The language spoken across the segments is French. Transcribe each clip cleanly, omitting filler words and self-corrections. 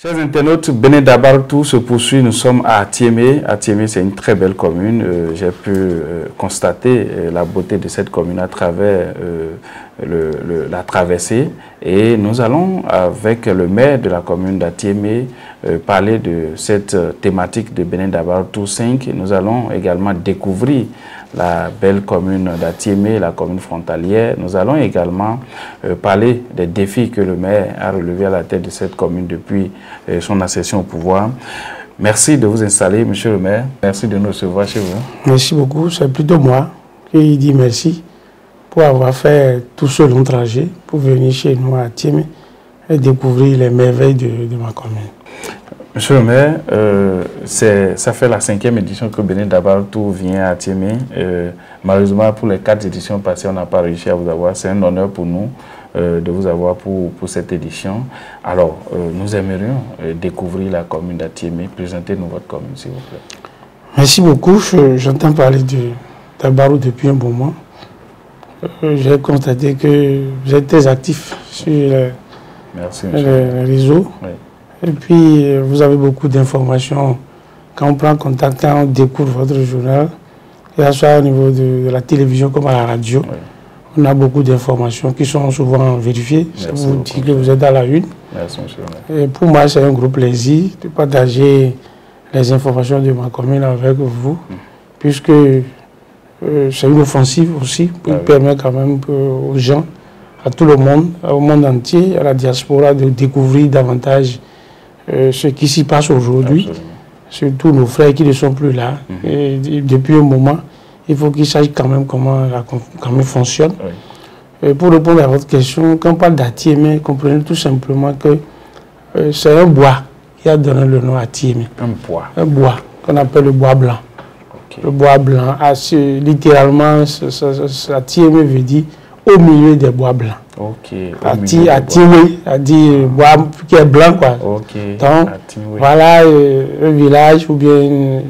Chers internautes, Bénin Dabar, tout se poursuit. Nous sommes à Thiémé. Thiémé, c'est une très belle commune. J'ai pu constater la beauté de cette commune à travers la traversée. Et nous allons, avec le maire de la commune d'Athiémé, parler de cette thématique de Bénin Dabar Tour 5. Nous allons également découvrir la belle commune d'Athiémé, la commune frontalière. Nous allons également parler des défis que le maire a relevés à la tête de cette commune depuis son accession au pouvoir. Merci de vous installer, monsieur le maire. Merci de nous recevoir chez vous. Merci beaucoup. C'est plutôt moi qui dis merci pour avoir fait tout ce long trajet pour venir chez nous à Thiémé et découvrir les merveilles de ma commune. Monsieur le maire, ça fait la 5e édition que Bénin Dabar Tour vient à Thiémé. Malheureusement, pour les 4 éditions passées, on n'a pas réussi à vous avoir. C'est un honneur pour nous de vous avoir pour cette édition. Alors, nous aimerions découvrir la commune d'Athiémé. Présentez-nous votre commune, s'il vous plaît. Merci beaucoup. J'entends parler de Dabarou depuis un bon moment. J'ai constaté que vous êtes très actif sur les réseaux. Oui. Et puis, vous avez beaucoup d'informations. Quand on prend contact, quand on découvre votre journal, que ce soit au niveau de la télévision comme à la radio, oui. On a beaucoup d'informations qui sont souvent vérifiées. Ça vous dit que vous êtes à la une. Merci, monsieur. Et pour moi, c'est un gros plaisir de partager les informations de ma commune avec vous, puisque c'est une offensive aussi pour permettre quand même aux gens, à tout le monde, au monde entier, à la diaspora, de découvrir davantage ce qui s'y passe aujourd'hui, surtout nos frères qui ne sont plus là. Et depuis un moment, il faut qu'ils sachent quand même comment la commune fonctionne. Et pour répondre à votre question, quand on parle d'Athiémé, comprenez tout simplement que c'est un bois qui a donné le nom à Athiémé. Un bois qu'on appelle le bois blanc. Le bois blanc, littéralement, Athiémé veut dire au milieu des bois blancs. Athiémé, a dit bois qui est blanc, quoi. Donc, voilà un village ou bien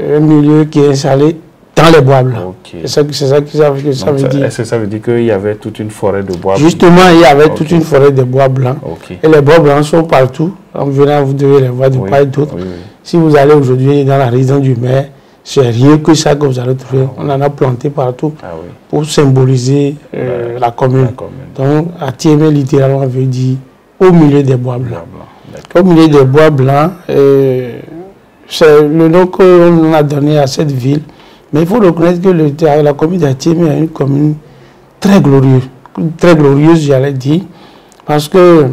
un milieu qui est installé dans les bois blancs. C'est ça que ça veut dire. Est-ce que ça veut dire qu'il y avait toute une forêt de bois blancs? Justement, il y avait toute une forêt de bois blancs. Et les bois blancs sont partout. En venant, vous devez les voir de part et d'autre. Si vous allez aujourd'hui dans la résidence du maire, c'est rien que ça que vous allez trouver. On en a planté partout pour symboliser la commune. Donc, Athiémé, littéralement, veut dire au milieu des bois blancs. Au milieu des bois blancs, c'est le nom qu'on a donné à cette ville. Mais il faut reconnaître que la commune d'Athiémé est une commune très glorieuse, j'allais dire, parce que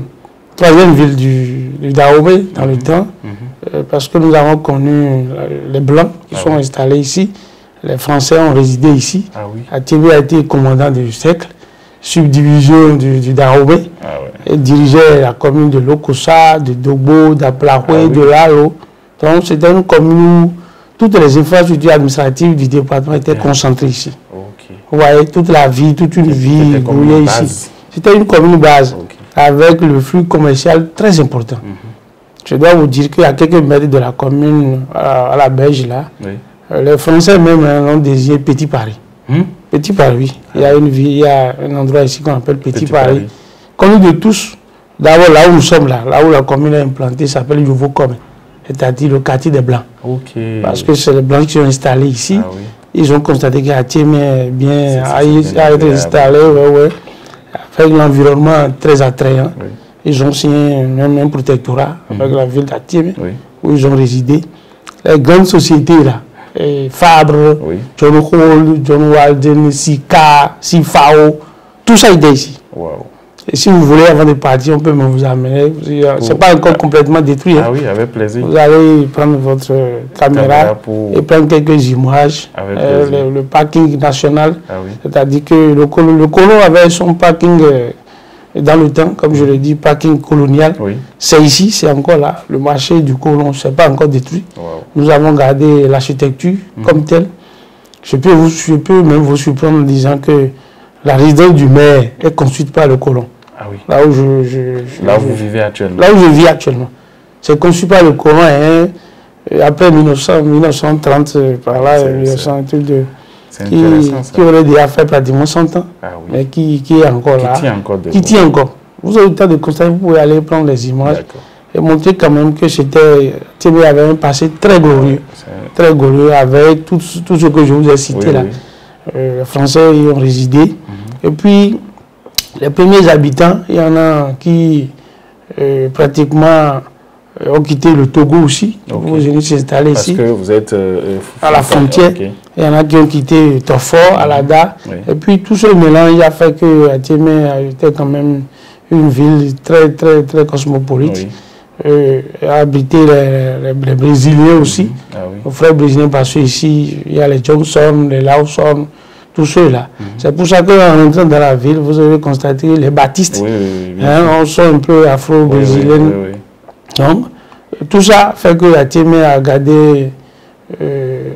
troisième ville du Dahomey dans le temps, parce que nous avons connu les Blancs qui sont installés ici, les Français ont résidé ici. Athiémé a été commandant du siècle, subdivision du Dahomey, et dirigeait la commune de Lokossa, de Dogbo, d'Aplahoué, de Lalo. Donc c'était une commune où toutes les infrastructures administratives du département étaient concentrées ici. Vous voyez, toute la vie, toute une vie grouillée ici. C'était une commune base, avec le flux commercial très important. Je dois vous dire qu'à quelques mètres de la commune, à la berge là, les Français même l'ont désigné Petit Paris. Petit Paris, oui. Il y a une ville, il y a un endroit ici qu'on appelle Petit Paris. Connu de tous, d'abord là où nous sommes là où la commune est implantée, s'appelle Youvocom. C'est-à-dire le quartier des Blancs. Parce que c'est les Blancs qui sont installés ici. Ils ont constaté qu'Athiémé bien a été installé, avec l'environnement très attrayant. Ils ont signé un protectorat avec la ville d'Athiémé, où ils ont résidé. Les grandes sociétés là, Fabre, John Hall, John Walden, Sika, Sifao, tout ça était ici. Et si vous voulez, avant de partir, on peut même vous amener. Ce n'est pas encore complètement détruit. Ah oui, avec plaisir. Vous allez prendre votre caméra et prendre quelques images. Le parking national. C'est-à-dire que le colon avait son parking dans le temps, comme je le dis, parking colonial. C'est ici, c'est encore là. Le marché du colon, ce n'est pas encore détruit. Nous avons gardé l'architecture comme telle. Je peux même vous surprendre en disant que la résidence du maire est construite par le colon. Là où vous vivez actuellement. Là où je vis actuellement. C'est conçu par le colon après 1930, par là, 1900, qui aurait déjà fait pratiquement 100 ans, mais qui est encore là. Qui tient encore. Vous avez le temps de constater, vous pouvez aller prendre les images. et montrer quand même que Atiémé avait un passé très glorieux, avec tout ce que je vous ai cité là. Les Français y ont résidé. Et puis, les premiers habitants, il y en a qui pratiquement ont quitté le Togo aussi. Vous venez s'installer ici. Parce que vous êtes à la frontière. Il y en a qui ont quitté Tofor, Alada. Et puis tout ce mélange a fait que Atiémé était quand même une ville très, très, très cosmopolite. A abrité les Brésiliens aussi. Les frères brésiliens, parce qu'ici, il y a les Johnson, les Lawson, tous ceux-là. C'est pour ça qu'en rentrant dans la ville, vous avez constaté les baptistes. On sont un peu afro-brésiliens. Donc, tout ça fait que Atiémé a gardé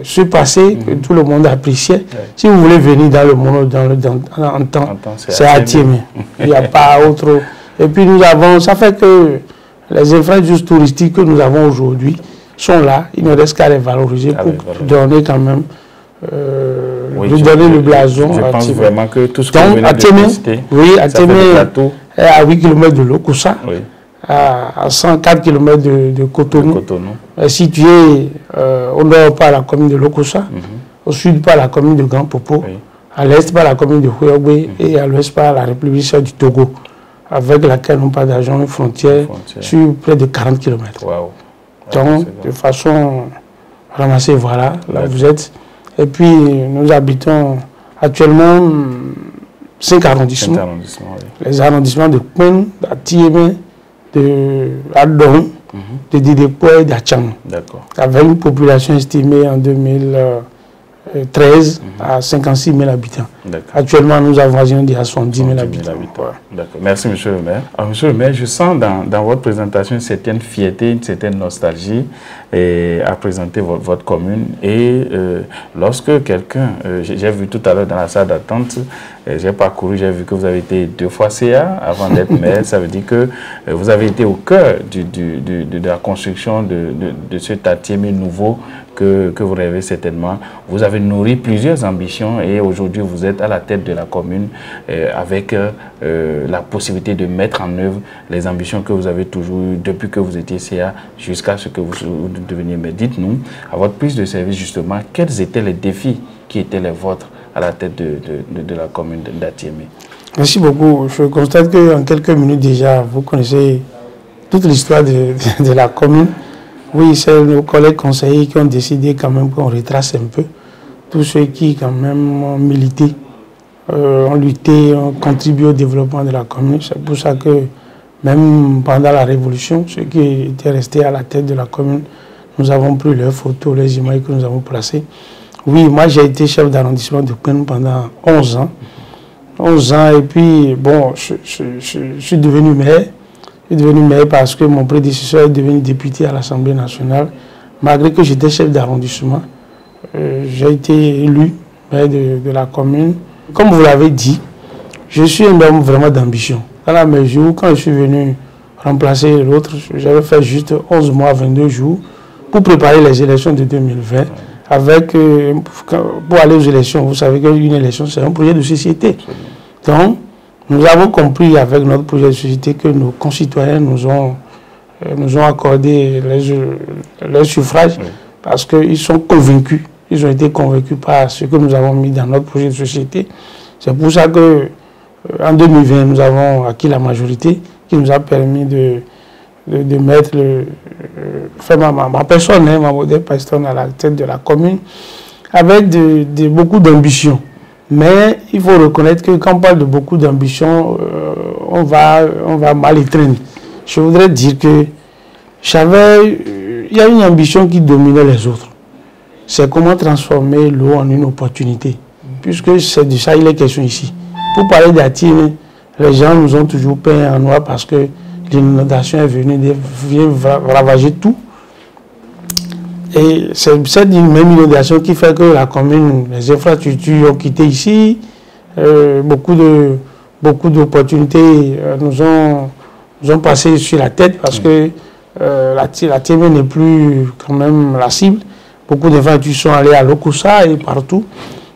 ce passé que tout le monde appréciait. Si vous voulez venir dans le monde en temps, c'est Atiémé. Il n'y a pas autre. Et puis nous avons, ça fait que les infrastructures touristiques que nous avons aujourd'hui sont là. Il ne reste qu'à les valoriser pour donner quand même donner le blason. Je pense vraiment que tout ce que vous venez de citer, Atiémé est à 8 km de Lokossa, à 104 km de Cotonou, situé au nord par la commune de Lokossa, au sud par la commune de Grand Popo, à l'est par la commune de Houéoué et à l'ouest par la République du Togo, avec laquelle nous partageons une frontière sur près de 40 km. Donc, de façon ramassée, voilà, là vous êtes. Et puis, nous habitons actuellement 5 arrondissements. Les arrondissements de Kouin, d'Atiémé, de Adon, de Didépoé et d'Achang. Avec une population estimée en 2013 à 56 000 habitants. Actuellement, nous avoisinons à 70 000 habitants. Merci, monsieur le maire. Alors, monsieur le maire, je sens dans votre présentation une certaine fierté, une certaine nostalgie à présenter votre commune. Et lorsque quelqu'un, j'ai vu tout à l'heure dans la salle d'attente, j'ai parcouru, j'ai vu que vous avez été 2 fois CA avant d'être maire. Ça veut dire que vous avez été au cœur de la construction de cet Atiémé nouveau que vous rêvez certainement. Vous avez nourri plusieurs ambitions et aujourd'hui vous êtes à la tête de la commune avec la possibilité de mettre en œuvre les ambitions que vous avez toujours eues depuis que vous étiez CA jusqu'à ce que vous deveniez maire. Dites-nous, à votre prise de service justement, quels étaient les défis qui étaient les vôtres à la tête de la commune d'Atiémé? Merci beaucoup. Je constate qu'en quelques minutes déjà, vous connaissez toute l'histoire de la commune. Oui, c'est nos collègues conseillers qui ont décidé quand même qu'on retrace un peu. Tous ceux qui quand même ont milité, ont lutté, ont contribué au développement de la commune. C'est pour ça que même pendant la Révolution, ceux qui étaient restés à la tête de la commune, nous avons pris leurs photos, les images que nous avons placées. Oui, moi j'ai été chef d'arrondissement de Kouin pendant 11 ans. 11 ans et puis, bon, je suis devenu maire. Je suis devenu maire parce que mon prédécesseur est devenu député à l'Assemblée nationale. Malgré que j'étais chef d'arrondissement, j'ai été élu maire de la commune. Comme vous l'avez dit, je suis un homme vraiment d'ambition. Dans la mesure où, quand je suis venu remplacer l'autre, j'avais fait juste 11 mois, 22 jours pour préparer les élections de 2020. Avec, pour aller aux élections, vous savez qu'une élection, c'est un projet de société. Donc, nous avons compris avec notre projet de société que nos concitoyens nous ont accordé leur suffrage parce qu'ils sont convaincus. Ils ont été convaincus par ce que nous avons mis dans notre projet de société. C'est pour ça qu'en 2020, nous avons acquis la majorité qui nous a permis de mettre ma personne, ma modèle personne à la tête de la commune, avec beaucoup d'ambition. Mais il faut reconnaître que quand on parle de beaucoup d'ambition, on va mal étreindre. Je voudrais dire que il y a une ambition qui dominait les autres. C'est comment transformer l'eau en une opportunité. Puisque c'est de ça il est question ici. Pour parler d'Atiémé, les gens nous ont toujours peint en noir parce que l'inondation est venue, vient ravager tout. Et c'est cette même inondation qui fait que la commune, les infrastructures ont quitté ici. Beaucoup d'opportunités nous ont passé sur la tête parce que l'Atiémé n'est plus quand même la cible. Beaucoup d'infrastructures sont allées à Lokossa et partout.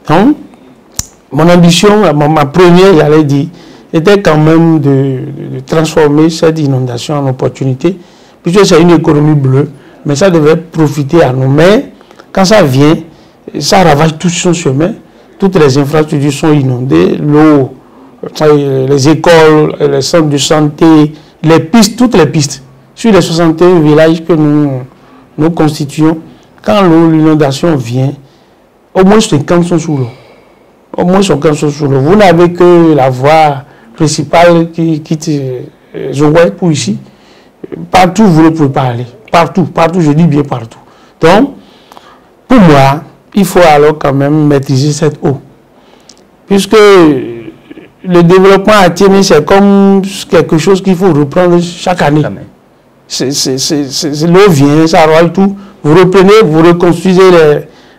Donc, mon ambition, ma première, j'allais dire, était quand même de transformer cette inondation en opportunité puisque c'est une économie bleue, mais ça devait profiter à nous. Mais quand ça vient, ça ravage tout son chemin, toutes les infrastructures sont inondées, l'eau, les écoles, les centres de santé, les pistes, toutes les pistes. Sur les 61 villages que nous constituons, quand l'inondation vient, au moins 50 sont sous l'eau. Au moins 50 sont sous l'eau. Vous n'avez que la voie principale qui quitte Zououé pour ici. Partout, vous ne pouvez pas aller. Partout, partout, je dis bien partout. Donc, pour moi, il faut alors quand même maîtriser cette eau. Puisque le développement à Tiémé, c'est comme quelque chose qu'il faut reprendre chaque année. L'eau vient, ça roule tout. Vous reprenez, vous reconstruisez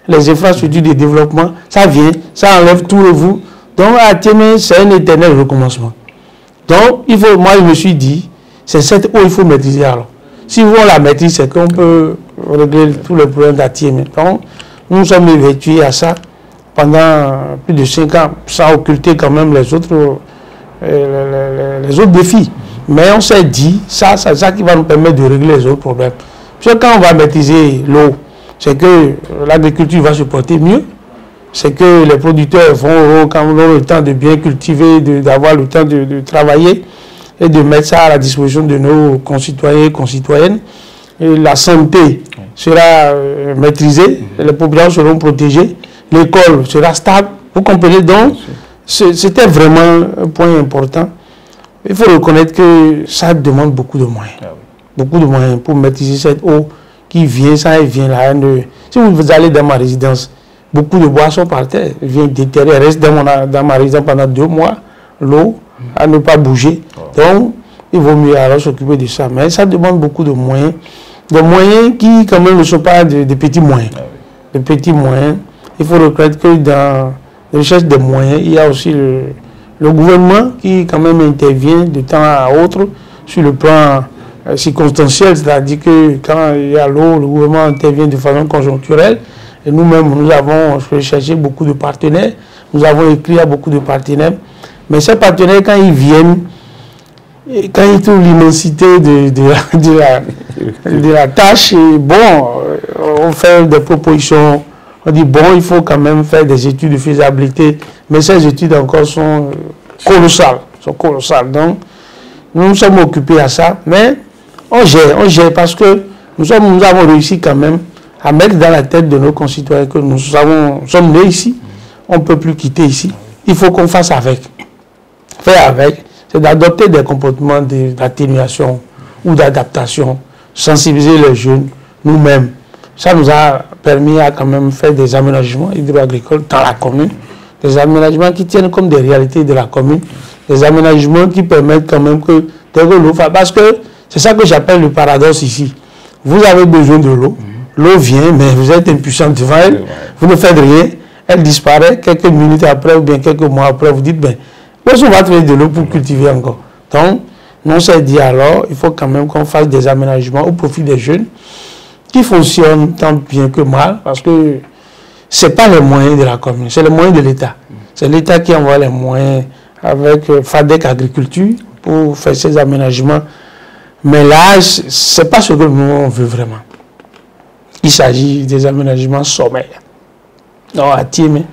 les infrastructures de développement. Ça vient, ça enlève tout le vous. Donc à Tiémé, c'est un éternel recommencement. Donc, moi je me suis dit, c'est cette eau qu'il faut maîtriser alors. Si vous la maîtrisez, c'est qu'on peut régler tous les problèmes d'à Tiémé. Donc, nous sommes évertués à ça pendant plus de 5 ans, sans occulter quand même les autres défis. Mais on s'est dit, c'est ça qui va nous permettre de régler les autres problèmes. Parce que quand on va maîtriser l'eau, c'est que l'agriculture va se porter mieux, c'est que les producteurs vont avoir le temps de bien cultiver, d'avoir le temps de travailler et de mettre ça à la disposition de nos concitoyens et concitoyennes. Et la santé sera maîtrisée, les populations seront protégées, l'école sera stable. Vous comprenez donc, c'était vraiment un point important. Il faut reconnaître que ça demande beaucoup de moyens. Beaucoup de moyens pour maîtriser cette eau qui vient, ça elle vient là. Si vous allez dans ma résidence, beaucoup de boissons par terre, elle vient déterrer, elle reste dans ma résidence pendant 2 mois, l'eau, à ne pas bouger. Donc, il vaut mieux alors s'occuper de ça. Mais ça demande beaucoup de moyens. Des moyens qui, quand même, ne sont pas de petits moyens. De petits moyens. Il faut reconnaître que dans la recherche des moyens, il y a aussi le gouvernement qui, quand même, intervient de temps à autre sur le plan circonstanciel. C'est-à-dire que quand il y a l'eau, le gouvernement intervient de façon conjoncturelle. Et nous-mêmes, nous avons recherché beaucoup de partenaires. Nous avons écrit à beaucoup de partenaires. Mais ces partenaires, quand ils viennent, quand ils trouvent l'immensité de la tâche, bon, on fait des propositions. On dit, bon, il faut quand même faire des études de faisabilité. Mais ces études encore sont colossales. Donc, nous sommes occupés à ça. Mais on gère parce que nous avons réussi quand même à mettre dans la tête de nos concitoyens que nous sommes nés ici. On ne peut plus quitter ici. Il faut qu'on fasse avec. Faire avec, c'est d'adopter des comportements d'atténuation ou d'adaptation, sensibiliser les jeunes, nous-mêmes. Ça nous a permis à quand même faire des aménagements hydro-agricoles dans la commune, des aménagements qui tiennent comme des réalités de la commune, des aménagements qui permettent quand même que l'eau, parce que c'est ça que j'appelle le paradoxe ici. Vous avez besoin de l'eau, l'eau vient, mais vous êtes impuissant devant elle, vous ne faites rien, elle disparaît, quelques minutes après ou bien quelques mois après, vous dites, ben, où est-ce qu'on va trouver de l'eau pour cultiver encore? Donc, on s'est dit alors, il faut quand même qu'on fasse des aménagements au profit des jeunes qui fonctionnent tant bien que mal, parce que ce n'est pas les moyens de la commune, c'est les moyens de l'État. C'est l'État qui envoie les moyens avec FADEC Agriculture pour faire ces aménagements. Mais là, ce n'est pas ce que nous on veut vraiment. Il s'agit des aménagements sommaires. Non, à Tiémé,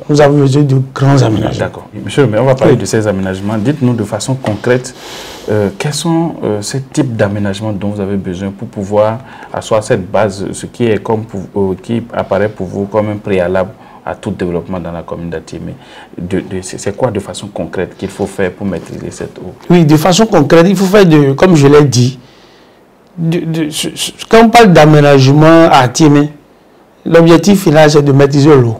nous avons besoin de grands aménagements. D'accord. Monsieur, mais on va parler de ces aménagements. Dites-nous de façon concrète, quels sont ces types d'aménagements dont vous avez besoin pour pouvoir asseoir cette base, ce qui est qui apparaît pour vous comme un préalable à tout développement dans la commune d'Atiémé. C'est quoi de façon concrète qu'il faut faire pour maîtriser cette eau? Oui, de façon concrète, il faut faire, comme je l'ai dit, quand on parle d'aménagement à Atiémé, l'objectif final, c'est de maîtriser l'eau.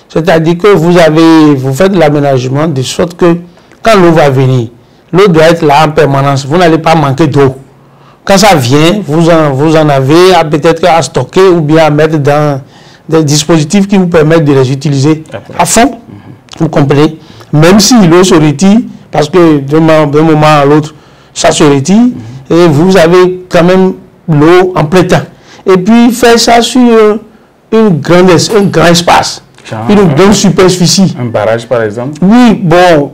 C'est-à-dire que vous faites l'aménagement de sorte que quand l'eau va venir, l'eau doit être là en permanence. Vous n'allez pas manquer d'eau. Quand ça vient, vous en avez peut-être à stocker ou bien à mettre dans des dispositifs qui vous permettent de les utiliser à fond. Vous comprenez? Même si l'eau se retire, parce que d'un moment à l'autre, ça se retire, et vous avez quand même l'eau en plein temps. Et puis faire ça sur un grand espace. Une grande superficie. Un barrage, par exemple? Oui, bon,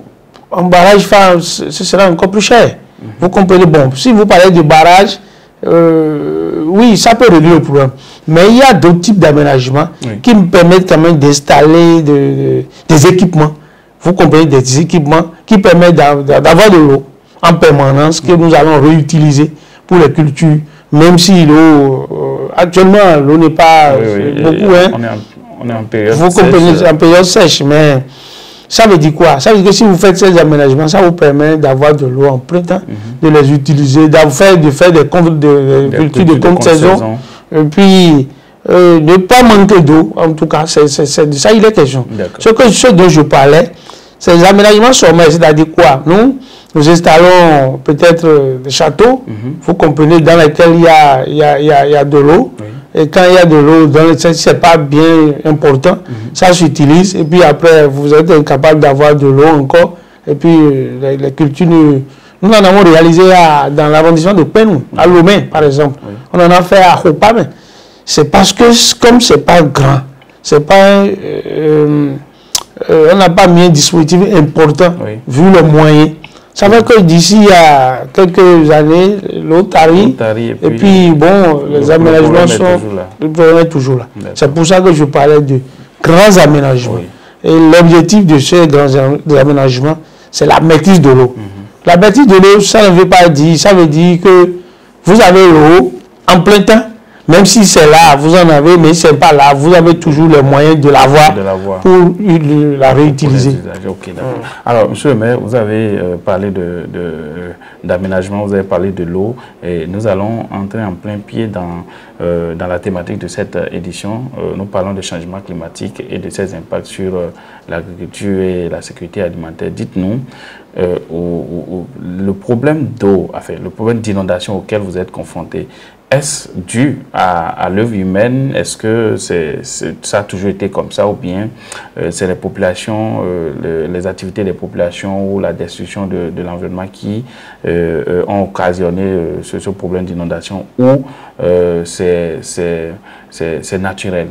un barrage, ce sera encore plus cher. Vous comprenez? Bon, si vous parlez de barrage, oui, ça peut régler le problème. Mais il y a d'autres types d'aménagements qui me permettent quand même d'installer des équipements. Vous comprenez, des équipements qui permettent d'avoir de l'eau en permanence que nous allons réutiliser pour les cultures. Même si l'eau, actuellement, l'eau n'est pas beaucoup. On est en période vous comprenez, sèche. En période sèche, mais ça veut dire quoi? Ça veut dire que si vous faites ces aménagements, ça vous permet d'avoir de l'eau en plein temps, de les utiliser, de faire des cultures de contre-saison, et puis ne pas manquer d'eau. En tout cas, c'est de ça il est question. Ce dont je parlais, c'est les aménagements sommaires, c'est-à-dire quoi? Nous installons peut-être des châteaux, vous comprenez, dans lesquels il y a de l'eau. Et quand il y a de l'eau, ce n'est pas bien important, ça s'utilise. Et puis après, vous êtes incapable d'avoir de l'eau encore. Et puis les cultures, nous en avons réalisé dans l'arrondissement de Penou, à Lomé par exemple. On en a fait à Khopame. C'est parce que comme ce n'est pas grand, c'est pas on n'a pas mis un dispositif important vu le moyen. Ça veut que d'ici à quelques années, l'eau tarit, et puis bon, les aménagements sont toujours là. C'est pour ça que je parlais de grands aménagements. Et l'objectif de ces grands aménagements, c'est la maîtrise de l'eau. La maîtrise de l'eau, ça ne veut pas dire, ça veut dire que vous avez l'eau en plein temps. Même si c'est là, vous en avez, mais ce n'est pas là, vous avez toujours les moyens de l'avoir pour la réutiliser. Alors, monsieur le maire, vous avez parlé d'aménagement, vous avez parlé de l'eau, et nous allons entrer en plein pied dans la thématique de cette édition. Nous parlons de changement climatique et de ses impacts sur l'agriculture et la sécurité alimentaire. Dites-nous, le problème d'eau, enfin, le problème d'inondation auquel vous êtes confronté, est-ce dû à l'œuvre humaine? Est-ce que ça a toujours été comme ça, ou bien c'est les populations, les activités des populations ou la destruction de l'environnement qui ont occasionné ce problème d'inondation, ou c'est naturel?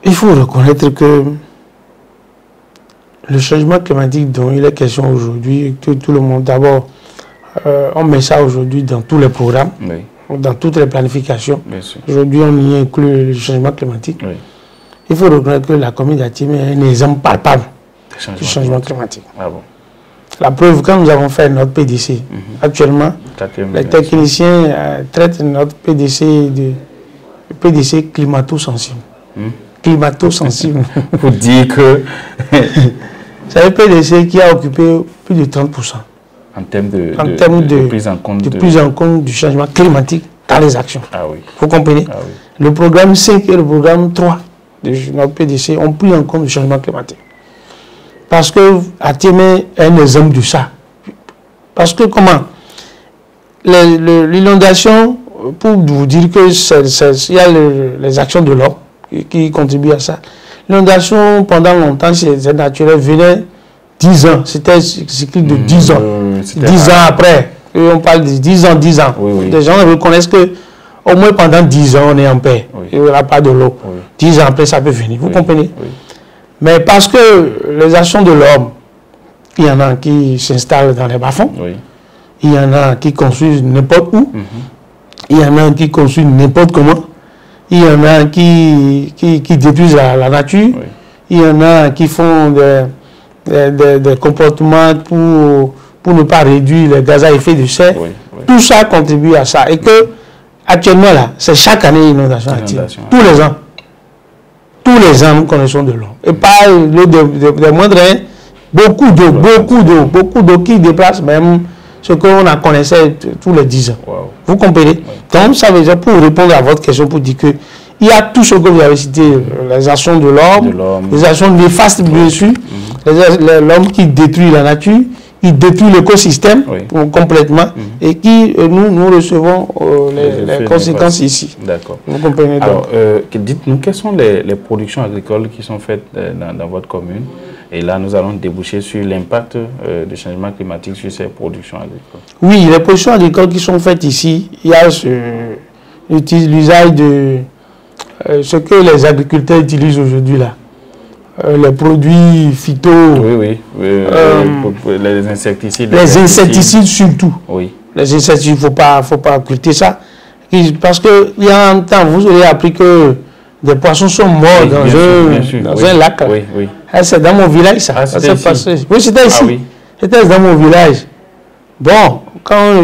Il faut reconnaître que le changement climatique dont il est question aujourd'hui, que tout le monde, d'abord, on met ça aujourd'hui dans tous les programmes. Dans toutes les planifications. Aujourd'hui, on y inclut le changement climatique. Il faut reconnaître que la commune d'Atimé est un exemple palpable du changement climatique. La preuve, quand nous avons fait notre PDC, actuellement, les techniciens traitent notre PDC de PDC climato-sensible. Climato-sensible. Pour dire que... c'est un PDC qui a occupé plus de 30%. En termes de prise en compte du changement climatique dans les actions. Vous comprenez? Le programme 5 et le programme 3 de notre PDC ont pris en compte le changement climatique. Parce que Atimé est un exemple de ça. Parce que comment? L'inondation, pour vous dire que il y a les actions de l'homme qui contribuent à ça. L'inondation, pendant longtemps, c'est naturel, venait 10 ans. C'était un cycle de 10 ans. 10 ans après, on parle de 10 ans. Les gens reconnaissent que au moins pendant 10 ans, on est en paix. Il n'y aura pas de l'eau. 10 ans après, ça peut venir. Vous comprenez? Mais parce que les actions de l'homme, il y en a qui s'installent dans les bas-fonds. Il y en a qui construisent n'importe où. Il y en a qui construisent n'importe comment. Il y en a qui détruisent la nature. Il y en a qui font des comportements pour ne pas réduire les gaz à effet de serre. Tout ça contribue à ça. Et que, actuellement, là, c'est chaque année inondation. Tous les ans. Tous les ans, nous connaissons de l'eau. Et pas l'eau des moindres, beaucoup d'eau qui déplace même ce qu'on a connaissait tous les 10 ans. Vous comprenez? Donc, ça veut dire, pour répondre à votre question, pour dire que il y a tout ce que vous avez cité, les actions de l'homme, les actions néfastes, bien sûr, l'homme qui détruit la nature, il détruit l'écosystème complètement, et qui, nous recevons les conséquences ici. D'accord. Vous comprenez? Alors, dites-nous, quelles sont les productions agricoles qui sont faites dans votre commune? Et là, nous allons déboucher sur l'impact du changement climatique sur ces productions agricoles. Oui, les productions agricoles qui sont faites ici, il y a l'usage de ce que les agriculteurs utilisent aujourd'hui là. Les produits phyto, les insecticides. Les insecticides surtout. Les insectes, il ne faut pas occulter ça. Parce qu'il y a un temps, vous aurez appris que des poissons sont morts dans un lac. Oui, oui. C'est dans mon village, ça. Ah, c'était ici. Oui, c'était ici. Ah, oui. C'était dans mon village. Bon, quand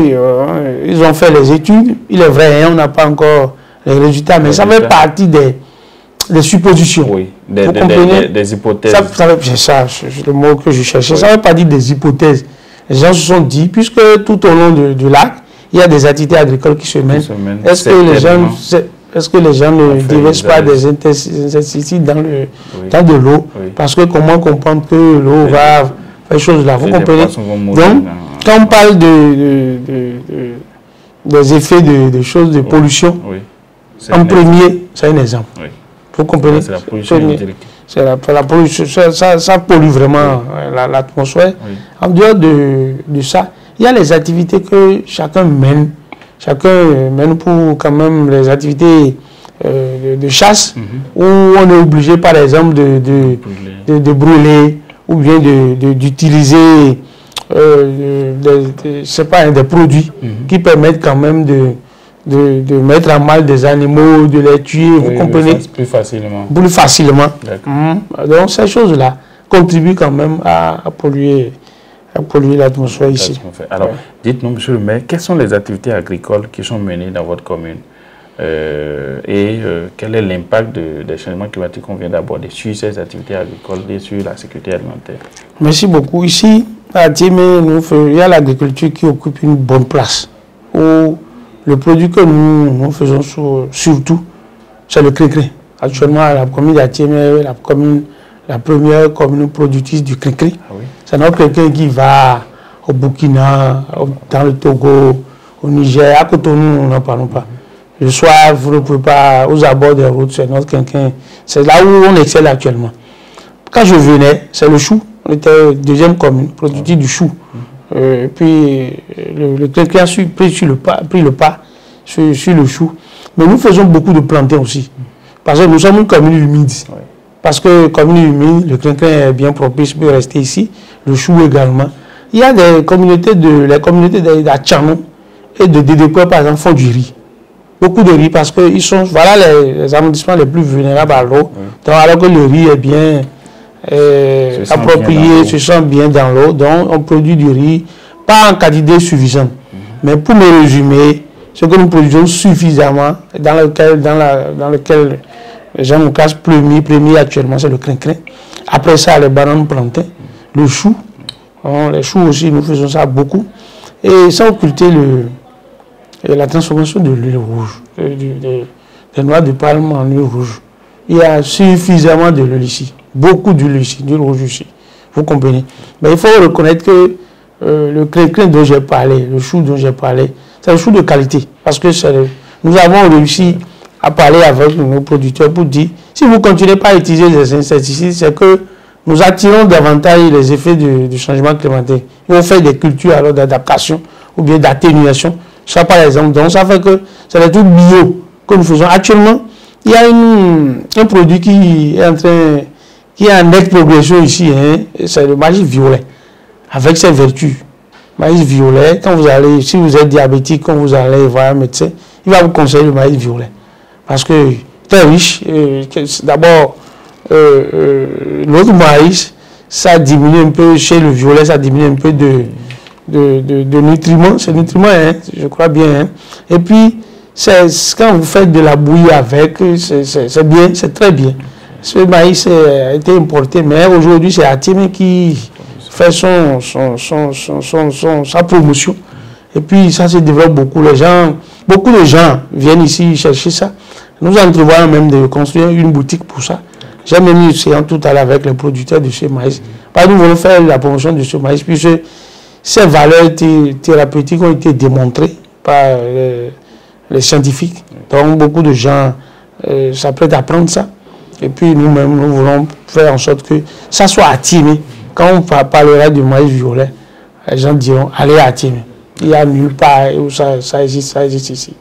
ils ont fait les études, il est vrai, on n'a pas encore les résultats, mais ça fait partie des suppositions. Oui, des hypothèses. C'est ça, c'est le mot que je cherchais. Oui. Ça fait partie des hypothèses. Les gens se sont dit, puisque tout au long du lac, il y a des activités agricoles qui se mènent. Est-ce que les gens ne déversent pas des insecticides dans de l'eau? Oui. Parce que comment comprendre que l'eau va faire des choses là? Vous comprenez? Donc, quand on parle des effets de choses, de pollution, en premier, c'est un exemple. Oui. Vous comprenez? C'est la pollution hydrique. C'est la pollution, ça pollue vraiment l'atmosphère. Oui. En dehors de ça, il y a les activités que chacun mène. Chacun mène pour quand même les activités de chasse, où on est obligé par exemple de brûler ou bien d'utiliser des produits qui permettent quand même de mettre à mal des animaux, de les tuer, oui, vous comprenez? Plus facilement. Plus facilement. Donc ces choses-là contribuent quand même à polluer l'atmosphère ici. Alors, dites-nous, monsieur le maire, quelles sont les activités agricoles qui sont menées dans votre commune quel est l'impact des changements climatiques qu'on vient d'aborder sur ces activités agricoles et sur la sécurité alimentaire? Merci beaucoup. Ici, à Thiémé, il y a l'agriculture qui occupe une bonne place. Le produit que nous faisons surtout, c'est le cri-cri. Actuellement, la commune d'Athiémé, la première commune productrice du cri-cri. Ah oui. C'est notre quelqu'un qui va au Burkina, dans le Togo, au Niger, à Cotonou, nous n'en parlons pas. Le soir, vous ne pouvez pas, aux abords des routes, c'est notre quelqu'un. C'est là où on excelle actuellement. Quand je venais, c'est le chou. On était deuxième commune, productrice du chou. Puis le quelqu'un a pris le pas sur le chou. Mais nous faisons beaucoup de plantains aussi. Parce que nous sommes une commune humide. Oui. Parce que comme humide, le clinquin est bien propice pour rester ici, le chou également. Il y a les communautés d'Atchanou et de Dédépois, par exemple, font du riz. Beaucoup de riz parce que voilà les arrondissements les plus vulnérables à l'eau. Oui. Donc alors que le riz est bien approprié, se sent bien dans l'eau, donc on produit du riz, pas en quantité suffisante. Mais pour me résumer, ce que nous produisons suffisamment, dans lequel les gens nous cassent premier actuellement, c'est le crin-crin. Après ça, les bananes plantains, le chou. Les choux aussi, nous faisons ça beaucoup. Et sans occulter la transformation de l'huile rouge, des noix de palme en huile rouge. Il y a suffisamment de l'huile ici. Beaucoup d'huile ici, d'huile rouge ici. Vous comprenez? Mais il faut reconnaître que le crin-crin dont j'ai parlé, le chou dont j'ai parlé, c'est un chou de qualité. Parce que nous avons réussi à parler avec nos producteurs pour dire, si vous ne continuez pas à utiliser des insecticides, c'est que nous attirons davantage les effets du changement climatique. Ils vont faire des cultures alors d'adaptation ou bien d'atténuation. Ça par exemple, donc ça fait que c'est des trucs bio que nous faisons. Actuellement, il y a un produit qui est en nette progression ici, hein, c'est le maïs violet, avec ses vertus. Maïs violet, si vous êtes diabétique, quand vous allez voir un médecin, il va vous conseiller le maïs violet. Parce que très riche, d'abord, l'autre maïs, ça diminue un peu, chez le violet, ça diminue un peu de nutriments. C'est nutriments, hein, je crois bien. Hein. Et puis, quand vous faites de la bouillie avec, c'est bien, c'est très bien. Ce maïs a été importé, mais aujourd'hui, c'est Athiémé qui fait sa promotion. Et puis, ça se développe beaucoup. Beaucoup de gens viennent ici chercher ça. Nous entrevoyons même de construire une boutique pour ça. J'ai même eu une séance tout à l'heure avec les producteurs de ce maïs. Nous voulons faire la promotion de ce maïs, puisque ces valeurs thérapeutiques ont été démontrées par les scientifiques. Donc, beaucoup de gens s'apprêtent à prendre ça. Et puis, nous-mêmes, nous voulons faire en sorte que ça soit Athiémé. Quand on parlera du maïs violet, les gens diront, allez à Athiémé. Il n'y a nulle part où ça existe ici.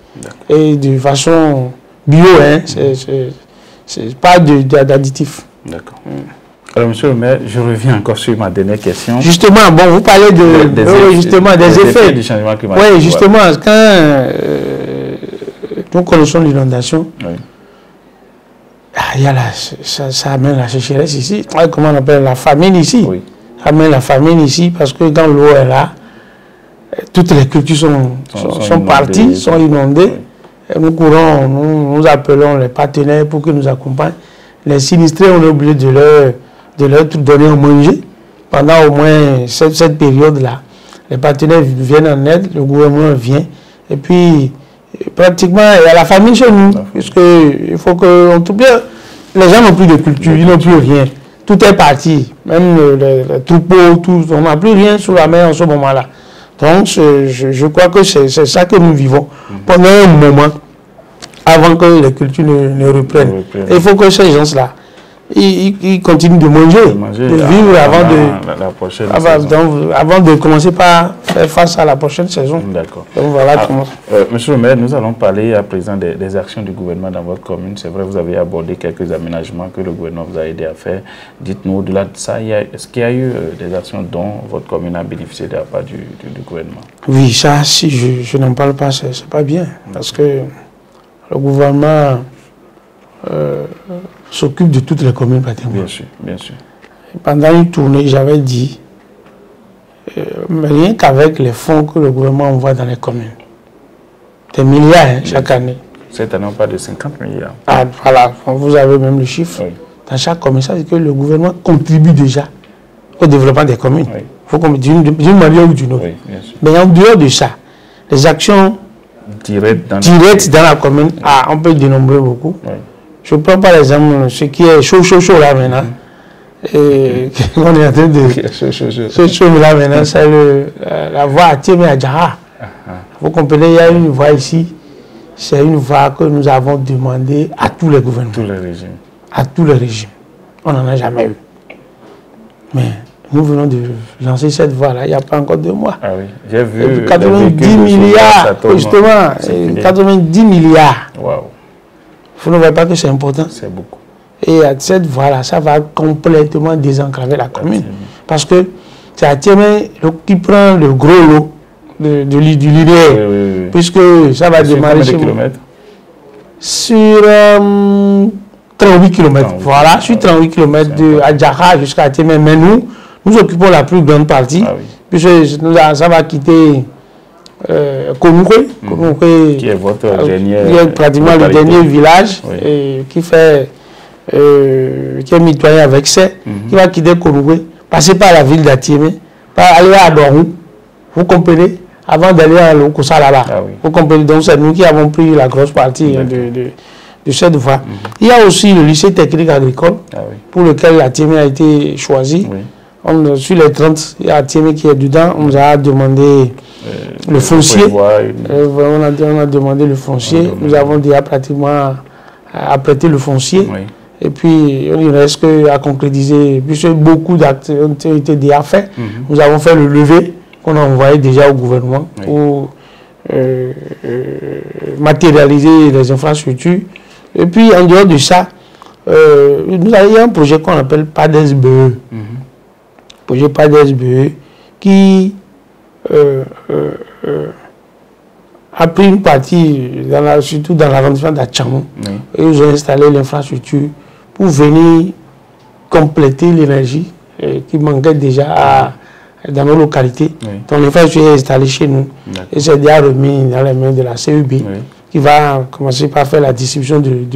Et de façon bio, hein, c'est pas d'additif. D'accord. Alors, monsieur le maire, je reviens encore sur ma dernière question. Justement, bon, vous parlez des effets du changement climatique. Oui, justement, quand nous connaissons l'inondation, il y a ça amène la sécheresse ici. Comment on appelle la famine ici? Oui. Ça amène la famine ici parce que quand l'eau est là, toutes les cultures sont parties, sont inondées. Oui. Nous courons, nous appelons les partenaires pour qu'ils nous accompagnent. Les sinistrés, on est obligé de leur donner à manger pendant au moins cette période-là. Les partenaires viennent en aide, le gouvernement vient, et puis pratiquement il y a la famine chez nous, puisqu'il faut que les gens n'ont plus de culture, ils n'ont plus rien. Tout est parti, même les troupeaux, tout, on n'a plus rien sous la main en ce moment-là. Donc je crois que c'est ça que nous vivons pendant un moment avant que les cultures ne reprennent. Et il faut que ces gens-là, ils continuent de manger, de vivre avant de commencer par faire face à la prochaine saison. D'accord. Donc voilà comment. Monsieur le maire, nous allons parler à présent des actions du gouvernement dans votre commune. C'est vrai, vous avez abordé quelques aménagements que le gouvernement vous a aidé à faire. Dites-nous, au-delà de ça, est-ce qu'il y a eu des actions dont votre commune a bénéficié de la part du gouvernement? Oui, ça, si je n'en parle pas, c'est pas bien. Parce que le gouvernement s'occupe de toutes les communes pratiquement. Bien sûr, bien sûr. Pendant une tournée, j'avais dit, rien qu'avec les fonds que le gouvernement envoie dans les communes, des milliards chaque année. Cette année, on parle de 50 milliards. Ah, voilà, vous avez même le chiffre. Oui. Dans chaque commune, ça veut dire que le gouvernement contribue déjà au développement des communes. Oui. Il faut d'une manière ou d'une autre. Oui, bien sûr. Mais en dehors de ça, les actions directes dans la commune, on peut dénombrer beaucoup. Oui. Je prends par exemple ce qui est chaud là maintenant. Et on est en train de. Ce chaud là maintenant, c'est la voie à Tiémé à Djara. Vous comprenez, il y a une voie ici. C'est une voie que nous avons demandé à tous les gouvernements. Tous les régimes. À tous les régimes. On n'en a jamais eu. Mais nous venons de lancer cette voie-là il n'y a pas encore 2 mois. Ah oui, j'ai vu. 90 milliards, justement. 90 milliards. Waouh. Vous ne voyez pas que c'est important? C'est beaucoup. Et à cette voie-là, ça va complètement désenclaver la commune. Parce que c'est à Tiémé qui prend le gros lot du linéaire. Oui. Puisque ça va démarrer sur... Sur 38 km. Voilà, sur 38 km de Adjara jusqu'à Tiémé. Mais nous occupons la plus grande partie. Puisque ça va quitter... Konouké, qui est votre dernier, qui est pratiquement le dernier village qui est mitoyen avec ça, qui va quitter Konouké, passer par la ville d'Atiémé, aller à Dorou, vous comprenez, avant d'aller à l'Okosa là-bas. Vous comprenez, donc c'est nous qui avons pris la grosse partie de cette voie. Il y a aussi le lycée technique agricole, pour lequel Atiémé a été choisi. Sur les 30, il y a Atiémé qui est dedans, on nous a demandé le foncier. On a demandé le foncier. Nous avons déjà pratiquement apprêté le foncier. Et puis, il ne reste qu'à concrétiser. Puisque beaucoup d'actes ont été déjà faits, nous avons fait le levé qu'on a envoyé déjà au gouvernement pour matérialiser les infrastructures. Et puis, en dehors de ça, il y a un projet qu'on appelle PADES-BE. Projet PADES-BE qui a pris une partie, surtout dans l'arrondissement d'Atchamou, et ils ont installé l'infrastructure pour venir compléter l'énergie qui manquait déjà dans nos localités. Donc l'infrastructure est installée chez nous et c'est déjà remis dans les mains de la CEB qui va commencer par faire la distribution de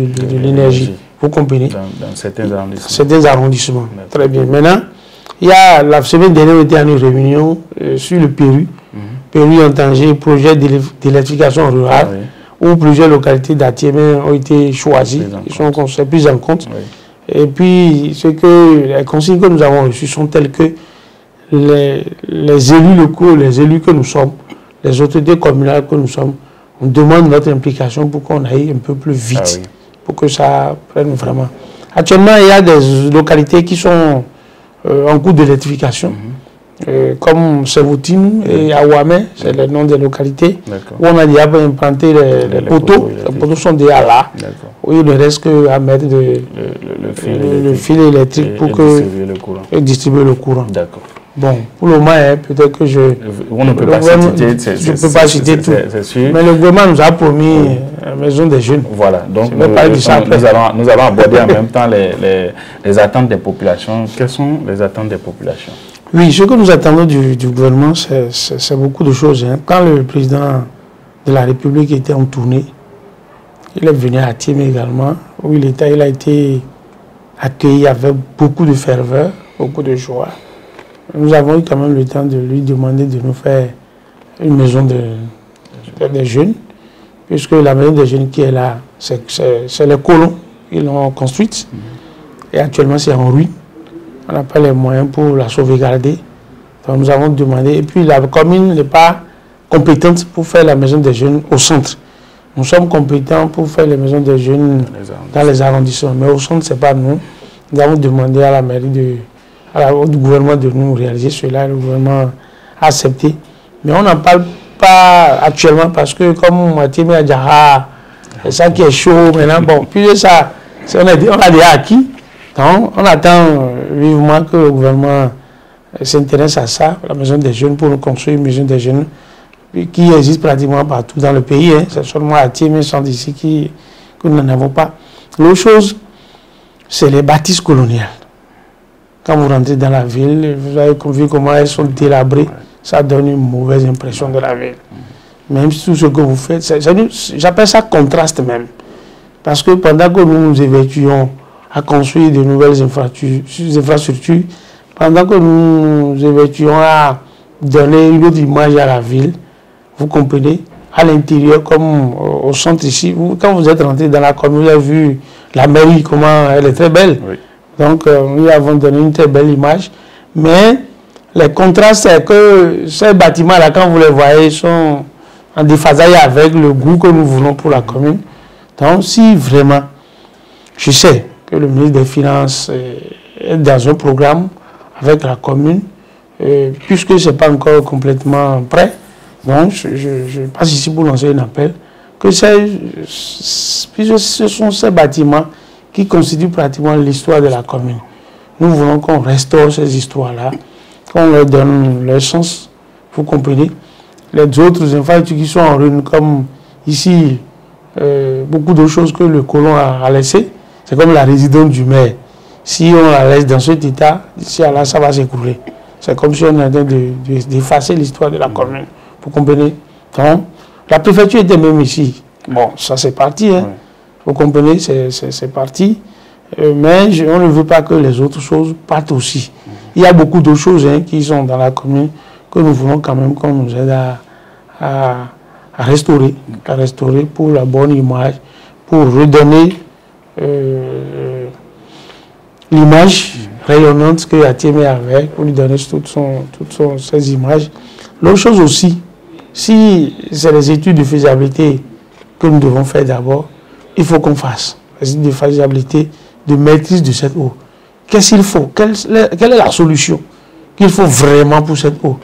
l'énergie. Vous comprenez? Dans certains arrondissements. Certains arrondissements. Très bien. Maintenant, il y a la semaine dernière, on était à une réunion sur le Péru. Péru en Tanger, projet d'électrification rurale, où plusieurs localités d'Atiémé ont été choisies, ils sont prises en compte. Et puis, les consignes que nous avons reçues sont telles que les élus locaux, les élus que nous sommes, les autorités communales que nous sommes, on demande notre implication pour qu'on aille un peu plus vite, pour que ça prenne vraiment. Actuellement, il y a des localités qui sont en cours d'électrification. Comme Sevoutine et Awamé, c'est le nom des localités, où on a déjà implanté les poteaux. Les poteaux sont déjà là. Oui, il ne reste qu'à mettre le fil électrique pour distribuer le courant. D'accord. Bon, pour le moment, peut-être que on ne peut pas citer, je ne peux pas citer tout. Sûr. Mais le gouvernement nous a promis la maison des jeunes. Voilà, donc nous allons aborder en même temps les attentes des populations. Quelles sont les attentes des populations? Oui, ce que nous attendons du gouvernement, c'est beaucoup de choses. Hein. Quand le président de la République était en tournée, il est venu à Thiémé également, où il a été accueilli avec beaucoup de ferveur, beaucoup de joie. Nous avons eu quand même le temps de lui demander de nous faire une maison des jeunes, puisque la maison des jeunes qui est là, c'est les colons qui l'ont construite. Et actuellement, c'est en ruine. On n'a pas les moyens pour la sauvegarder. Donc nous avons demandé. Et puis la commune n'est pas compétente pour faire la maison des jeunes au centre. Nous sommes compétents pour faire les maisons des jeunes dans les arrondissements. Mais au centre, ce n'est pas nous. Nous avons demandé à la mairie au gouvernement de nous réaliser cela. Le gouvernement a accepté. Mais on n'en parle pas actuellement parce que comme Thiémé a dit, c'est ça qui est chaud maintenant. Bon, puis ça, on a déjà acquis. Donc, on attend vivement que le gouvernement s'intéresse à ça, la maison des jeunes, pour nous construire une maison des jeunes qui existe pratiquement partout dans le pays. Hein. C'est seulement à Thiémé, centre d'ici, que nous n'en avons pas. L'autre chose, c'est les bâtisses coloniales. Quand vous rentrez dans la ville, vous avez vu comment elles sont délabrées. Ça donne une mauvaise impression de la ville. Même tout ce que vous faites, j'appelle ça contraste même. Parce que pendant que nous nous évertuons à construire de nouvelles infrastructures, pendant que nous nous évertuons à donner une autre image à la ville, vous comprenez, à l'intérieur comme au centre ici, quand vous êtes rentré dans la commune, vous avez vu la mairie, comment elle est très belle. Oui. Donc nous avons donné une très belle image. Mais les contrastes, c'est que ces bâtiments-là, quand vous les voyez, sont en déphasage avec le goût que nous voulons pour la commune. Donc si vraiment, je sais que le ministre des Finances est dans un programme avec la commune, puisque ce n'est pas encore complètement prêt. Donc, je passe ici pour lancer un appel, puisque ce sont ces bâtiments qui constituent pratiquement l'histoire de la commune. Nous voulons qu'on restaure ces histoires-là, qu'on leur donne leur sens, vous comprenez. Les autres infrastructures qui sont en ruine, comme ici, beaucoup de choses que le colon a laissées. C'est comme la résidence du maire. Si on la laisse dans cet état, d'ici à là, ça va s'écrouler. C'est comme si on est en train d'effacer l'histoire de la commune. Vous comprenez? Donc, la préfecture était même ici. Bon, ça c'est parti. Hein. Oui. Vous comprenez? C'est parti. Mais on ne veut pas que les autres choses partent aussi. Il y a beaucoup de choses qui sont dans la commune que nous voulons quand même qu'on nous aide à restaurer. À restaurer pour la bonne image, pour redonner l'image rayonnante que Thiémé avait, pour lui donner toutes ces images. L'autre chose aussi, si c'est les études de faisabilité que nous devons faire d'abord, il faut qu'on fasse les études de faisabilité, de maîtrise de cette eau. Qu'est-ce qu'il faut? Quelle est la solution qu'il faut vraiment pour cette eau?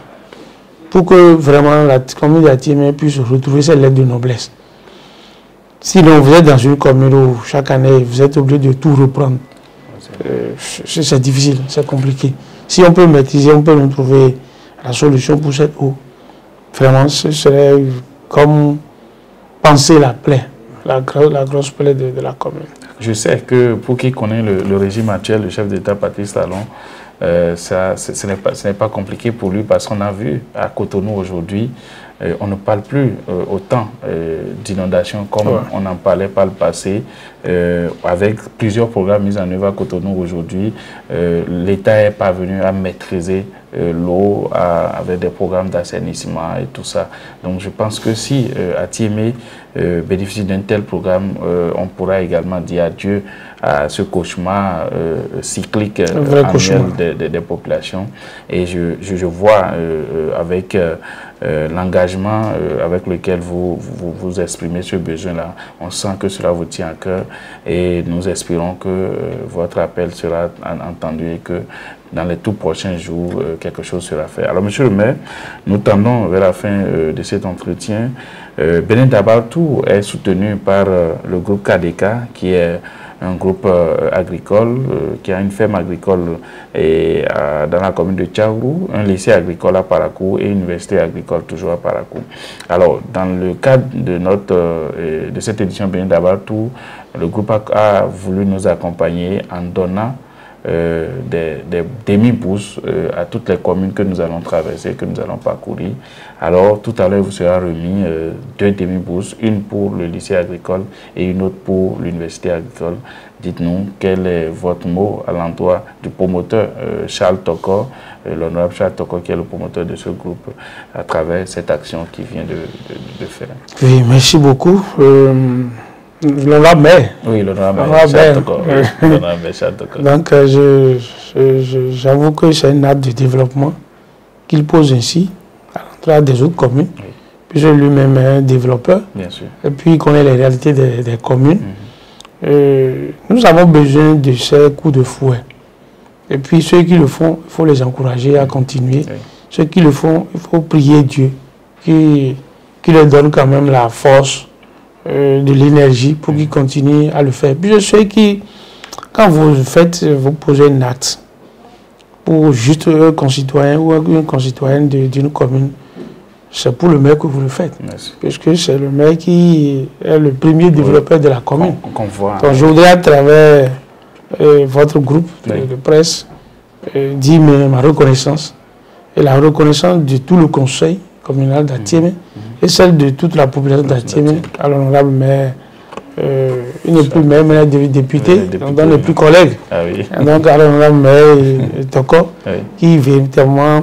Pour que vraiment la commune de Thiémé puisse retrouver ses lettres de noblesse. Sinon, vous êtes dans une commune où chaque année, vous êtes obligé de tout reprendre. C'est difficile, c'est compliqué. Si on peut maîtriser, on peut nous trouver la solution pour cette eau. Vraiment, ce serait comme penser la plaie, la grosse plaie de la commune. Je sais que pour qui connaît le régime actuel, le chef d'État Patrice Talon, ce n'est pas compliqué pour lui parce qu'on a vu à Cotonou aujourd'hui, on ne parle plus autant d'inondations comme on en parlait par le passé. Avec plusieurs programmes mis en œuvre à Cotonou aujourd'hui, l'État est parvenu à maîtriser l'eau avec des programmes d'assainissement et tout ça. Donc je pense que si Thiémé bénéficie d'un tel programme, on pourra également dire adieu à ce cauchemar cyclique annuel des populations. Et je vois avec l'engagement avec lequel vous exprimez ce besoin-là, on sent que cela vous tient à cœur et nous espérons que votre appel sera entendu et que dans les tout prochains jours, quelque chose sera fait. Alors, monsieur le maire, nous tendons vers la fin de cet entretien. Benin Dabartou est soutenu par le groupe KDK, qui est un groupe agricole, qui a une ferme agricole dans la commune de Tchaourou, un lycée agricole à Parakou et une université agricole toujours à Parakou. Alors, dans le cadre de cette édition Benin Dabartou, le groupe a voulu nous accompagner en donnant des demi-bourses à toutes les communes que nous allons traverser, que nous allons parcourir. Alors, tout à l'heure, vous sera remis 2 demi-bourses, une pour le lycée agricole et une autre pour l'université agricole. Dites-nous quel est votre mot à l'endroit du promoteur Charles Tokor, l'honorable Charles Tokor, qui est le promoteur de ce groupe, à travers cette action qu'il vient de faire. Oui, merci beaucoup. L'honorable maire. Oui, l'honorable Charles Tokor. Donc, j'avoue que c'est un acte de développement qu'il pose ainsi à l'endroit des autres communes. Oui. Puisque lui-même est un développeur. Bien sûr. Et puis, il connaît les réalités des communes. Nous avons besoin de ces coups de fouet. Et puis, ceux qui le font, il faut les encourager à continuer. Oui. Ceux qui le font, il faut prier Dieu, qui leur donne quand même la force, de l'énergie pour qu'ils continuent à le faire. Puis je sais que quand vous posez un acte pour juste un concitoyen ou une concitoyenne d'une commune, c'est pour le maire que vous le faites. Merci. Puisque c'est le maire qui est le premier développeur de la commune. Donc je voudrais à travers votre groupe de presse dire ma reconnaissance et la reconnaissance de tout le conseil communal d'Atiémé et celle de toute la population d'Atiémé à l'honorable maire. Il n'est plus maire, mais il est député, donc n'est plus collègue. Ah oui. Donc à l'honorable maire Toko, qui est véritablement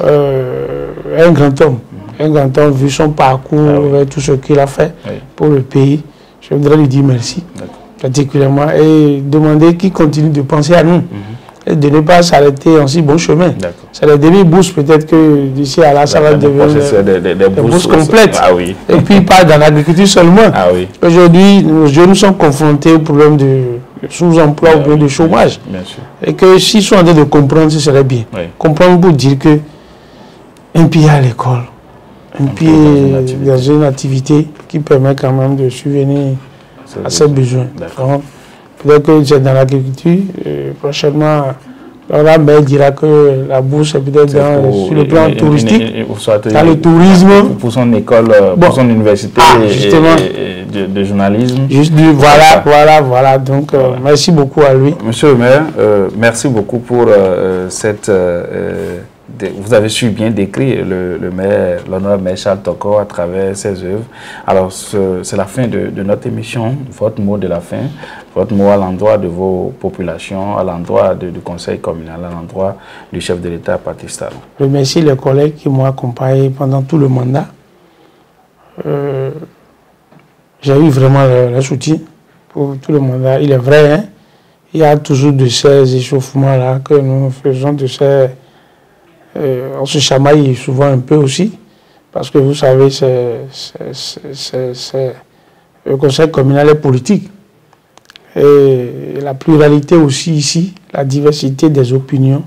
un grand homme. Un grand homme, vu son parcours, tout ce qu'il a fait pour le pays. Je voudrais lui dire merci, particulièrement, et demander qu'il continue de penser à nous. Et de ne pas s'arrêter en si bon chemin. C'est les demi-bourses, peut-être que d'ici à là, ça va devenir des bourses complètes. Ah oui. Et puis pas dans l'agriculture seulement. Ah oui. Aujourd'hui, nos jeunes sont confrontés au problème de sous-emploi ou bien de chômage. Bien sûr. Et que s'ils sont en train de comprendre, ce serait bien. Oui. Comprendre pour dire que un pied à l'école, un pied dans une activité qui permet quand même de subvenir à ses besoins. Peut-être que c'est dans l'agriculture, prochainement, la maire dira que la bourse est peut-être sur le plan touristique, dans le tourisme. Pour son école, pour son université de journalisme. Juste voilà. Donc, merci beaucoup à lui. Monsieur le maire, merci beaucoup pour cette... vous avez su bien décrire le maire, l'honorable maire Charles Tokor à travers ses œuvres. Alors, c'est la fin de notre émission. Votre mot de la fin, votre mot à l'endroit de vos populations, à l'endroit du conseil communal, à l'endroit du chef de l'État, Patrice Talon. Je remercie les collègues qui m'ont accompagné pendant tout le mandat. J'ai eu vraiment le soutien pour tout le mandat. Il est vrai, hein? Il y a toujours de ces échauffements-là que nous faisons, de ces... on se chamaille souvent un peu aussi, parce que vous savez, le conseil communal est politique. Et la pluralité aussi ici, la diversité des opinions,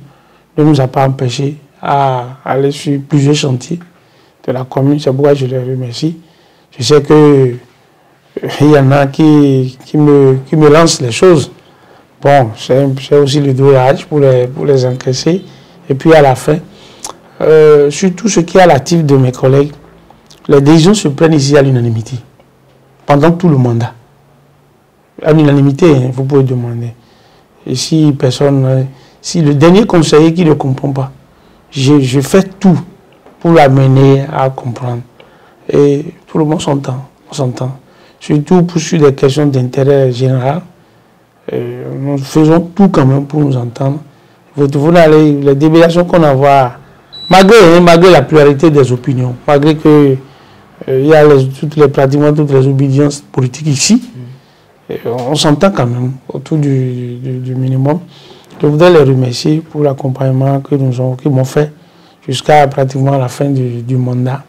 ne nous a pas empêché à aller sur plusieurs chantiers de la commune. C'est pourquoi je les remercie. Je sais qu'il y en a qui me lancent les choses. Bon, c'est aussi le douillage pour les encaisser. Et puis à la fin, sur tout ce qui est à l'actif de mes collègues, les décisions se prennent ici à l'unanimité, pendant tout le mandat. À l'unanimité, hein, vous pouvez demander. Et si personne, si le dernier conseiller qui ne comprend pas, je fais tout pour l'amener à comprendre. Et tout le monde s'entend, on s'entend. Surtout sur des questions d'intérêt général. Nous faisons tout quand même pour nous entendre. Les déviations qu'on a, malgré la pluralité des opinions, malgré que il y a pratiquement toutes les obédiences politiques ici, on s'entend quand même autour du minimum. Je voudrais les remercier pour l'accompagnement qu'ils m'ont fait jusqu'à pratiquement la fin du mandat.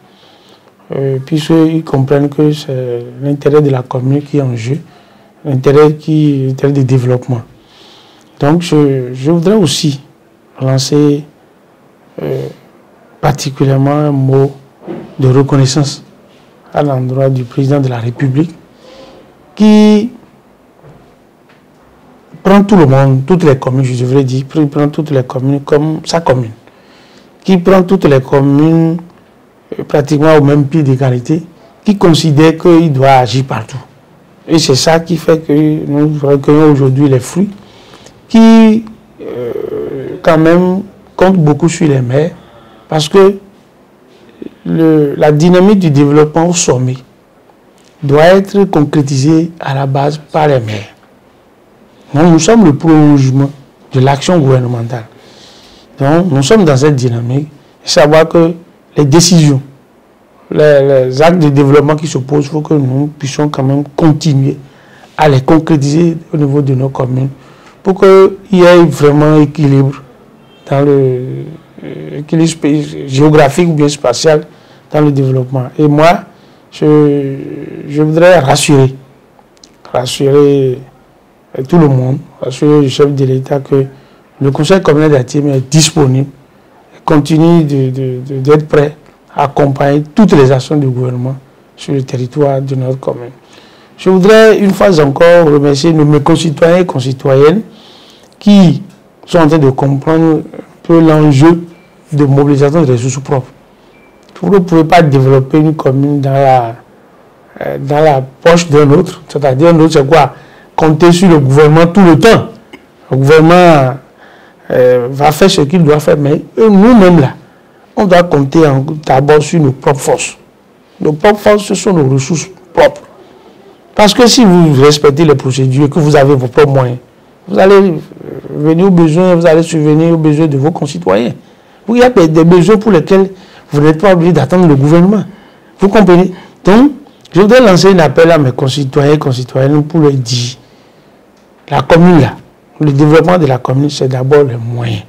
Puisqu'ils comprennent que c'est l'intérêt de la commune qui est en jeu, l'intérêt de développement. Donc je voudrais aussi lancer particulièrement un mot de reconnaissance à l'endroit du président de la République qui prend tout le monde, toutes les communes, je devrais dire, prend toutes les communes comme sa commune, qui prend toutes les communes pratiquement au même pied d'égalité, qui considère qu'il doit agir partout. Et c'est ça qui fait que nous recueillons aujourd'hui les fruits qui, quand même, comptent beaucoup sur les maires, parce que la dynamique du développement au sommet doit être concrétisée à la base par les maires. Donc, nous sommes le prolongement de l'action gouvernementale. Donc, nous sommes dans cette dynamique, savoir que les décisions, les actes de développement qui se posent, il faut que nous puissions quand même continuer à les concrétiser au niveau de nos communes pour qu'il y ait vraiment équilibre dans l'équilibre géographique ou bien spatial dans le développement. Et moi, je voudrais rassurer tout le monde, rassurer le chef de l'État que le conseil communal d'Atiémé est disponible, continue d'être prêt à accompagner toutes les actions du gouvernement sur le territoire de notre commune. Je voudrais une fois encore remercier mes concitoyens et concitoyennes qui sont en train de comprendre un peu l'enjeu de mobilisation de ressources propres. Vous ne pouvez pas développer une commune dans la poche d'un autre, c'est-à-dire un autre, c'est quoi? Compter sur le gouvernement tout le temps. Le gouvernement va faire ce qu'il doit faire, mais nous-mêmes là, on doit compter d'abord sur nos propres forces. Nos propres forces, ce sont nos ressources propres. Parce que si vous respectez les procédures et que vous avez vos propres moyens, vous allez venir aux besoins, vous allez subvenir aux besoins de vos concitoyens. Il y a des besoins pour lesquels vous n'êtes pas obligé d'attendre le gouvernement. Vous comprenez? Donc, je voudrais lancer un appel à mes concitoyens et concitoyennes pour leur dire, la commune là, le développement de la commune, c'est d'abord les moyens.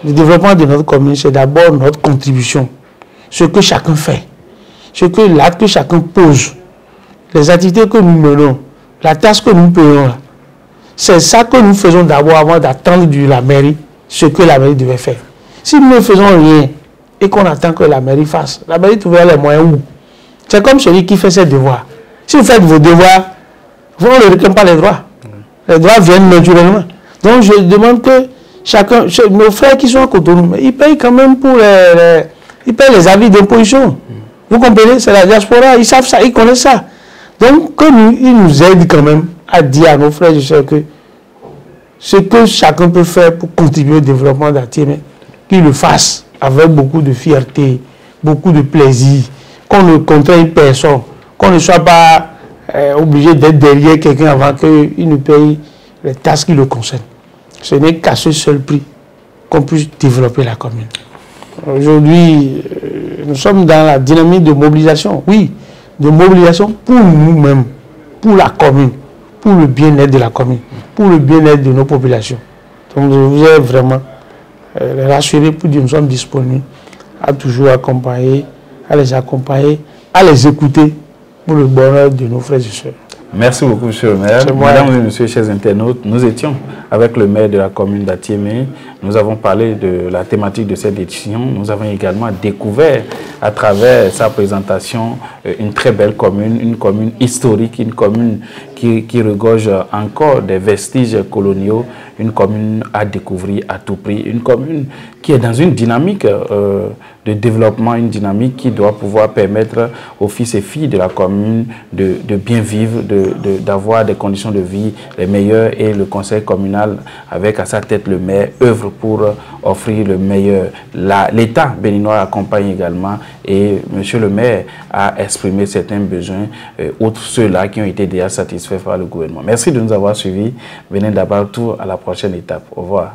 Le développement de notre commune, c'est d'abord notre contribution. Ce que chacun fait. L'acte que chacun pose. Les activités que nous menons. La tâche que nous payons. C'est ça que nous faisons d'abord avant d'attendre de la mairie ce que la mairie devait faire. Si nous ne faisons rien et qu'on attend que la mairie fasse, la mairie trouvera les moyens où? C'est comme celui qui fait ses devoirs. Si vous faites vos devoirs, vous ne réclamez pas les droits. Les droits viennent naturellement. Donc je demande que chacun, nos frères qui sont à Cotonou, ils payent quand même pour ils payent les avis d'imposition. Vous comprenez? C'est la diaspora, ils savent ça, ils connaissent ça. Donc ils nous aident quand même à dire à nos frères et sœurs que ce que chacun peut faire pour contribuer au développement d'Atiémé, qu'il le fasse avec beaucoup de fierté, beaucoup de plaisir, qu'on ne contraigne personne, qu'on ne soit pas obligé d'être derrière quelqu'un avant qu'il ne paye les tâches qui le concernent. Ce n'est qu'à ce seul prix qu'on puisse développer la commune. Aujourd'hui, nous sommes dans la dynamique de mobilisation, oui, de mobilisation pour nous-mêmes, pour la commune, pour le bien-être de la commune, pour le bien-être de nos populations. Donc je vous ai vraiment rassuré pour dire que nous sommes disponibles à toujours accompagner, à les écouter pour le bonheur de nos frères et sœurs. Merci beaucoup, monsieur le maire. Mesdames et messieurs, chers internautes, nous étions avec le maire de la commune d'Atiémé. Nous avons parlé de la thématique de cette édition. Nous avons également découvert à travers sa présentation une très belle commune, une commune historique, une commune qui regorge encore des vestiges coloniaux, une commune à découvrir à tout prix, une commune qui est dans une dynamique de développement, une dynamique qui doit pouvoir permettre aux fils et filles de la commune de bien vivre, d'avoir des conditions de vie les meilleures, et le conseil communal, avec à sa tête le maire, œuvre pour offrir le meilleur. L'État béninois accompagne également, et monsieur le maire a exprimé certains besoins, outre ceux-là qui ont été déjà satisfaits par le gouvernement. Merci de nous avoir suivis. Venez d'abord tout à la prochaine étape. Au revoir.